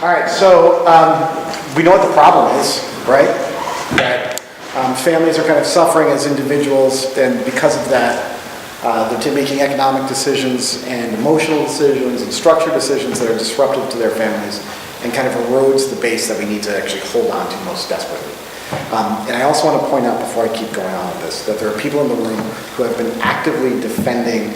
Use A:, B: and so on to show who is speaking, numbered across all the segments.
A: All right, so we know what the problem is, right? That families are kind of suffering as individuals, and because of that, they're making economic decisions and emotional decisions and structured decisions that are disruptive to their families and kind of erodes the base that we need to actually hold on to most desperately. And I also want to point out before I keep going on with this, that there are people in the room who have been actively defending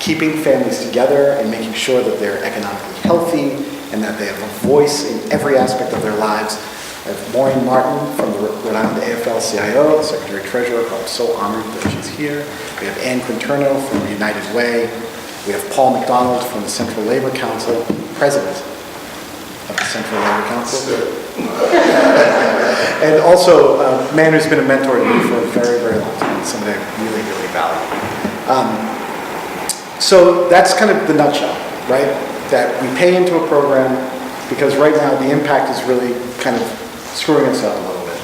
A: keeping families together and making sure that they're economically healthy and that they have a voice in every aspect of their lives. I have Maureen Martin from the Rhode Island AFL-CIO Sector Treasurer, who I'm so honored that she's here. We have Ann Quinterno from the United Way. We have Paul McDonald from the Central Labor Council, President of the Central Labor Council. And also a man who's been a mentor to me for a very, very long time, somebody I really, really value. So that's kind of the nutshell, right? That we pay into a program because right now the impact is really kind of screwing us up a little bit.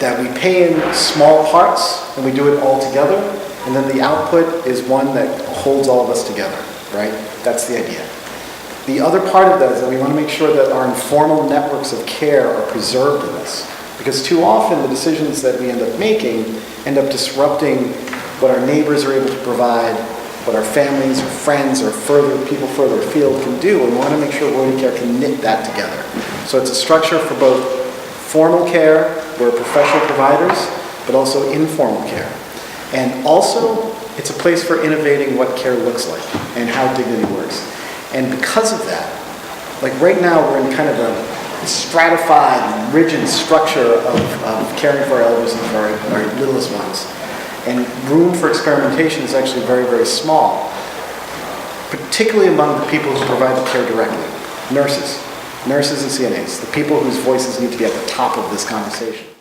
A: That we pay in small parts and we do it all together, and then the output is one that holds all of us together, right? That's the idea. The other part of that is that we want to make sure that our informal networks of care are preserved in this, because too often the decisions that we end up making end up disrupting what our neighbors are able to provide, what our families or friends or people further afield can do, and we want to make sure Rhode Care can knit that together. So it's a structure for both formal care, where professional providers, but also informal care. And also, it's a place for innovating what care looks like and how dignity works. And because of that, like right now we're in kind of a stratified, rigid structure of caring for our elders and for our littlest ones. And room for experimentation is actually very, very small, particularly among the people who provide the care directly. Nurses and CNAs, the people whose voices need to be at the top of this conversation.